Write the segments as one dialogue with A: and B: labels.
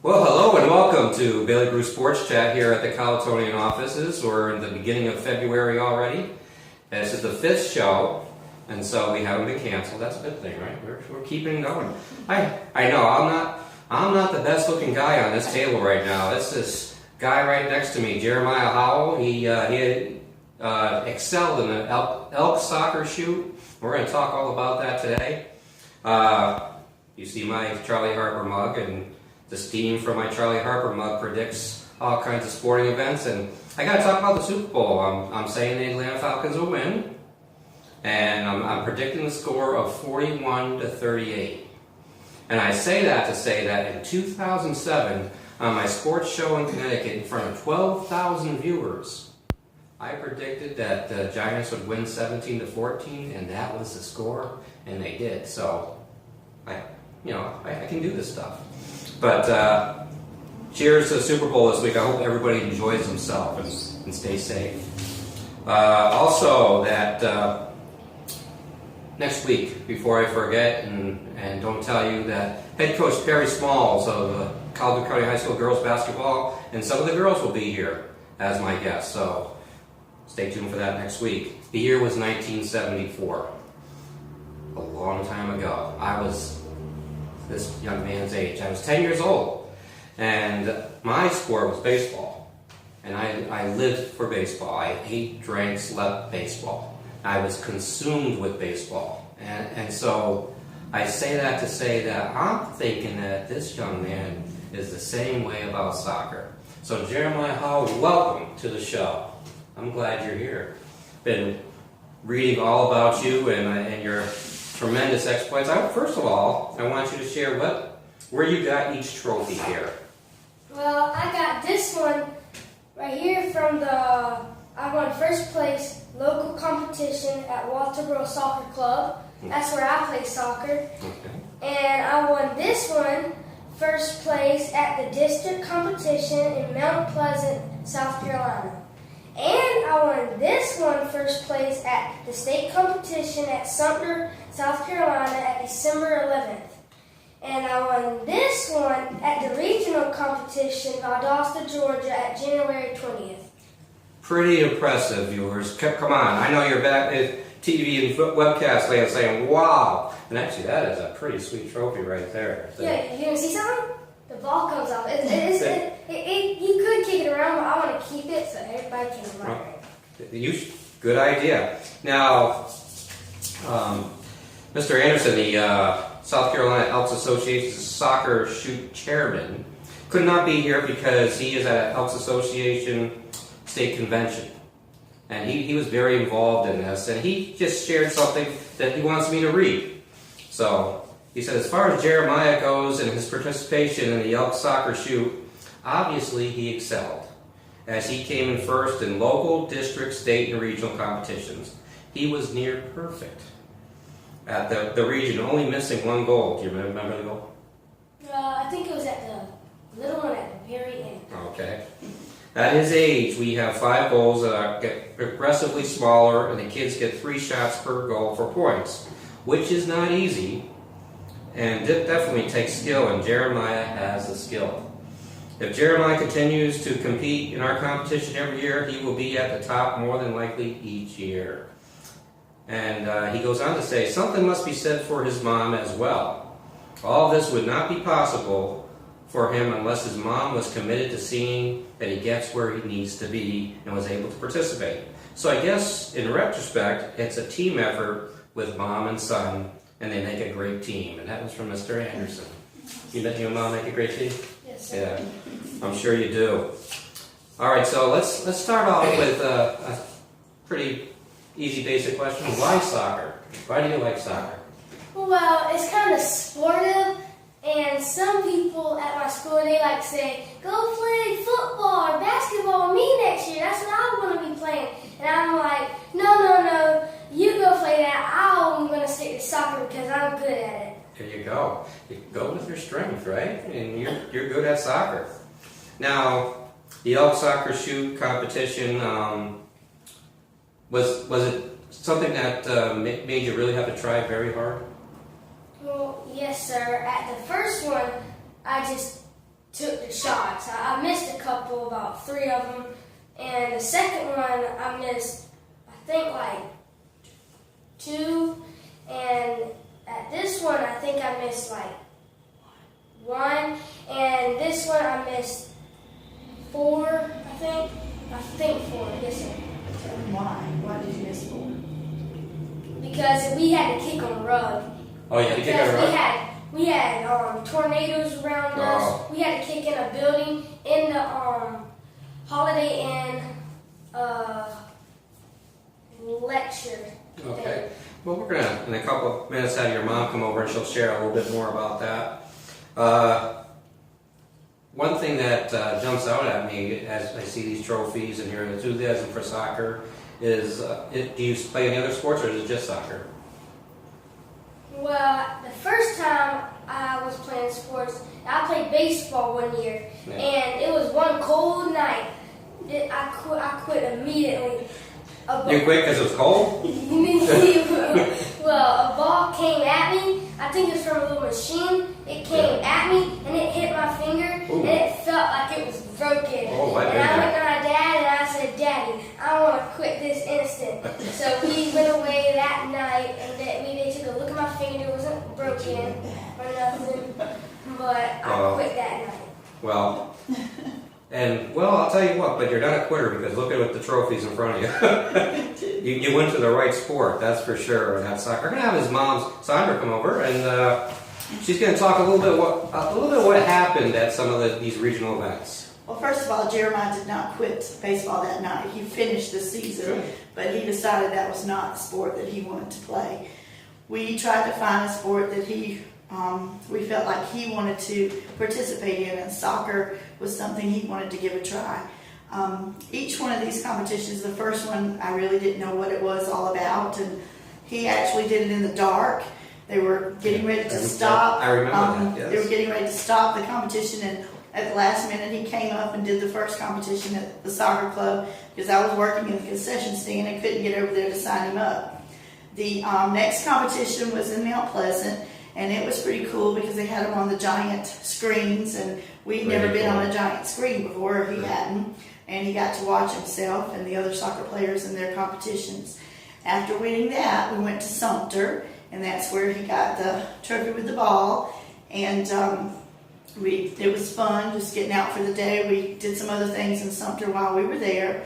A: Well, hello and welcome to Bailey Brew Sports Chat here at the Calatonian offices. We're in the beginning of February already. This is the 5th show, and so we haven't been canceled. That's a good thing, right? We're keeping going. I know I'm not the best looking guy on this table right now. That's this guy right next to me, Jeremiah Howell. He excelled in the Elks Soccer Shoot. We're going to talk all about that today. You see my Charlie Harper mug, and the steam from my Charlie Harper mug predicts all kinds of sporting events, and I got to talk about the Super Bowl. I'm saying the Atlanta Falcons will win, and I'm predicting the score of 41-38. And I say that to say that in 2007, on my sports show in Connecticut, in front of 12,000 viewers, I predicted that the Giants would win 17-14, and that was the score, and they did. So, I can do this stuff. But cheers to the Super Bowl this week. I hope everybody enjoys themselves and stay safe. Also, that next week, before I forget and don't tell you, that head coach Perry Smalls of Caldwell County High School girls basketball and some of the girls will be here as my guests. So stay tuned for that next week. The year was 1974. A long time ago. I was this young man's age. I was 10 years old, and my sport was baseball, and I lived for baseball. I ate, drank, slept baseball. I was consumed with baseball, and so I say that to say that I'm thinking that this young man is the same way about soccer. So Jeremiah Howell, welcome to the show. I'm glad you're here. Been reading all about you and your tremendous exploits. First of all, I want you to share where you got each trophy here.
B: Well, I got this one right here from I won first place local competition at Walterboro Soccer Club. That's where I play soccer.
A: Okay.
B: And I won this one first place at the district competition in Mount Pleasant, South Carolina. And I won this one first place at the state competition at Sumter, South Carolina at December 11th. And I won this one at the regional competition in Valdosta, Georgia at January 20th.
A: Pretty impressive, viewers. Come on, I know you're back at TV and webcast land saying, wow. And actually, that is a pretty sweet trophy right there. So.
B: Yeah, you want to see something? The ball comes off. You could kick it around, but I want to keep it so everybody can admire it.
A: Good idea. Now, Mr. Anderson, the South Carolina Elks Association's Soccer Shoot chairman, could not be here because he is at Elks Association State Convention. And he was very involved in this, and he just shared something that he wants me to read. So, he said, as far as Jeremiah goes and his participation in the Elks Soccer Shoot, obviously he excelled, as he came in first in local, district, state, and regional competitions. He was near perfect at the region, only missing one goal. Do you remember the goal?
B: I think it was at the little one at the very end.
A: Okay. At his age, we have 5 goals that get progressively smaller, and the kids get 3 shots per goal for points, which is not easy. And it definitely takes skill, and Jeremiah has the skill. If Jeremiah continues to compete in our competition every year, he will be at the top more than likely each year. And he goes on to say, something must be said for his mom as well. All this would not be possible for him unless his mom was committed to seeing that he gets where he needs to be and was able to participate. So I guess, in retrospect, it's a team effort with mom and son, and they make a great team. And that was from Mr. Anderson. You and your mom make a great team?
B: Yes, sir.
A: Yeah, I'm sure you do. All right, so let's start off with a pretty easy, basic question. Why soccer? Why do you like soccer?
B: Well, it's kind of sportive, and some people at my school, they like say, go play football or basketball with me next year. That's what I want to be playing. And I'm like, no, you go play that. I'm going to stick to soccer because I'm good at it.
A: There you go. You go with your strength, right? And you're good at soccer. Now, the Elks Soccer Shoot competition, was it something that made you really have to try very hard?
B: Well, yes, sir. At the first one, I just took the shots. I missed a couple, about 3 of them, and the second one I missed, I think like 2, and at this one I think I missed like 1, and this one I missed 4, I think 4, yes sir.
C: Why? Why did you miss 4?
B: Because we had to kick on the rug.
A: Oh, you had to kick on the rug?
B: We had tornadoes around us. We had to kick in a building in the Holiday Inn lecture.
A: Okay.
B: thing.
A: Well, we're going to, in a couple of minutes, have your mom come over and she'll share a little bit more about that. One thing that jumps out at me as I see these trophies and your enthusiasm for soccer is, do you play any other sports or is it just soccer?
B: Well, the first time I was playing sports, I played baseball one year,
A: Yeah.
B: and it was one cold night. I quit immediately.
A: You quit because it was cold?
B: Well, a ball came at me. I think it's from a little machine. It came at me, and it hit my finger,
A: Ooh.
B: and it felt like it was broken.
A: Oh, I
B: and
A: did
B: I
A: that.
B: went to my dad, and I said, "Daddy, I want to quit this instant." So we went away that night, and they took a look at my finger. It wasn't broken or nothing, but I quit that night.
A: Well, I'll tell you what, but you're not a quitter because look at the trophies in front of you. you went to the right sport, that's for sure. And that's soccer. We're gonna have his mom's Sandra come over, and she's gonna talk a little bit what happened at some of these regional events.
C: Well, first of all, Jeremiah did not quit baseball that night. He finished the season,
A: Good.
C: but he decided that was not the sport that he wanted to play. We tried to find a sport that we felt like he wanted to participate in, and soccer was something he wanted to give a try. Each one of these competitions, the first one, I really didn't know what it was all about, and he actually did it in the dark. They were getting ready to stop.
A: I remember that, yes.
C: They were getting ready to stop the competition, and at the last minute he came up and did the first competition at the soccer club because I was working in the concession stand and couldn't get over there to sign him up. The next competition was in Mount Pleasant, and it was pretty cool because they had him on the giant screens, and we'd never been on a giant screen before, he hadn't, and he got to watch himself and the other soccer players in their competitions. After winning that, we went to Sumter, and that's where he got the trophy with the ball, and it was fun just getting out for the day. We did some other things in Sumter while we were there,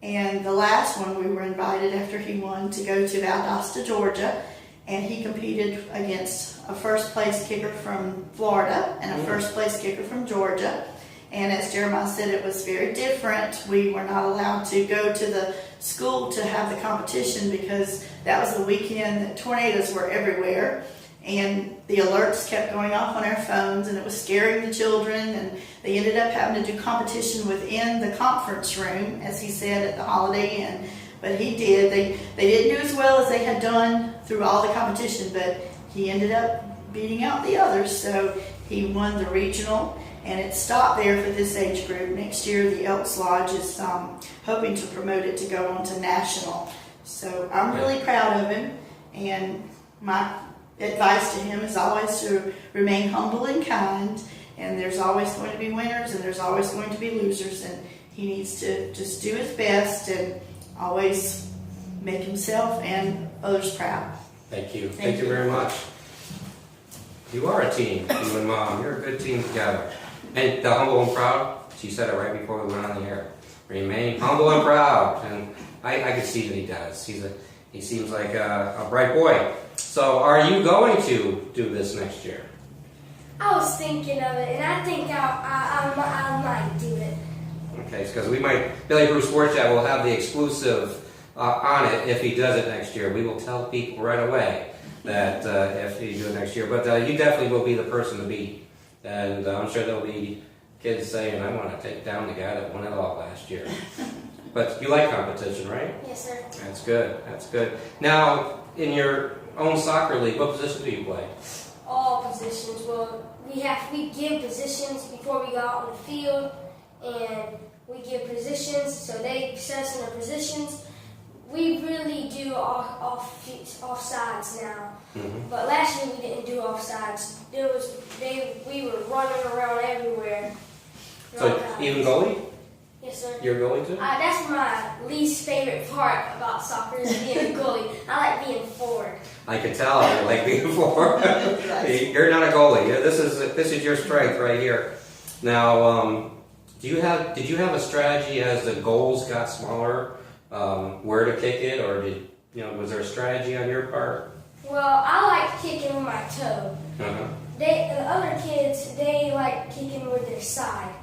C: and the last one we were invited after he won to go to Valdosta, Georgia, and he competed against a first place kicker from Florida and a first place kicker from Georgia. And as Jeremiah said, it was very different. We were not allowed to go to the school to have the competition because that was the weekend that tornadoes were everywhere. And the alerts kept going off on our phones, and it was scaring the children, and they ended up having to do competition within the conference room, as he said, at the Holiday Inn. But he did. They didn't do as well as they had done through all the competition, but he ended up beating out the others. So he won the regional, and it stopped there for this age group. Next year, the Elks Lodge is hoping to promote it to go on to national. So I'm really proud of him, and my advice to him is always to remain humble and kind, and there's always going to be winners and there's always going to be losers, and he needs to just do his best and always make himself and others proud.
A: Thank you. Thank you very much. You are a team, you and Mom. You're a good team together. And the humble and proud, she said it right before we went on the air. Remain humble and proud. And I can see that he does. He seems like a bright boy. So are you going to do this next year?
B: I was thinking of it, and I think I might do it.
A: Okay, because Billy Brew Sports Chat will have the exclusive on it if he does it next year. We will tell people right away that if he do it next year. But you definitely will be the person to beat. And I'm sure there'll be kids saying, I want to take down the guy that won it all last year. But you like competition, right?
B: Yes, sir.
A: That's good. That's good. Now, in your own soccer league, what position do you play?
B: All positions. Well, we give positions before we go out on the field, and we give positions, so they set us in the positions. We really do offsides now, but last year we didn't do offsides. We were running around everywhere,
A: So even goalie?
B: Yes, sir.
A: You're a goalie too?
B: That's my least favorite part about soccer is being a goalie. I like being forward.
A: I can tell you like being forward. You're not a goalie. This is your strength right here. Now, did you have a strategy as the goals got smaller, where to kick it, or was there a strategy on your part?
B: Well, I like kicking with my toe.
A: Uh-huh.
B: The other kids, they like kicking with their side.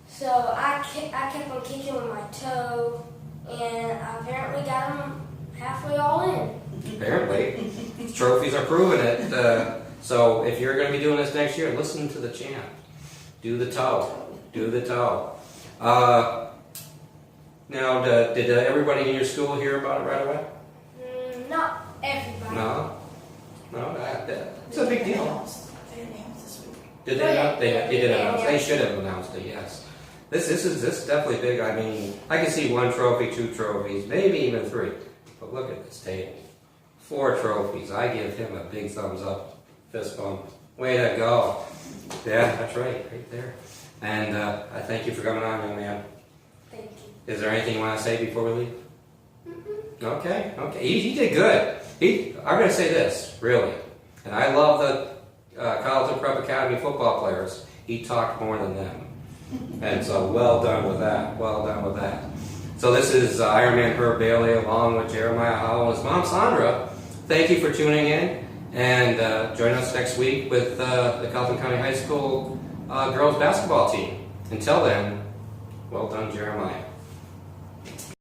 B: So I kept on kicking with my toe, and I apparently got them halfway all in.
A: Apparently. Trophies are proving it. So if you're going to be doing this next year, listen to the chant. Do the toe. Do the toe. Now, did everybody in your school hear about it right away?
B: Not everybody.
A: No? It's a big deal.
C: They announced this week.
A: Did they not? They did announce. They should have announced it, yes. This is definitely big. I mean, I can see 1 trophy, 2 trophies, maybe even 3. But look at this table. 4 trophies. I give him a big thumbs up. Fist bump. Way to go. Yeah, that's right. Right there. And I thank you for coming on, young man.
B: Thank you.
A: Is there anything you want to say before we leave? Okay. He did good. I'm going to say this, really. And I love the Colleton Prep Academy football players. He talked more than them. And so well done with that. Well done with that. So this is Ironman Herb Bailey along with Jeremiah Howell and his mom, Sandra. Thank you for tuning in. And join us next week with the Colleton County High School girls basketball team. Until then, well done, Jeremiah.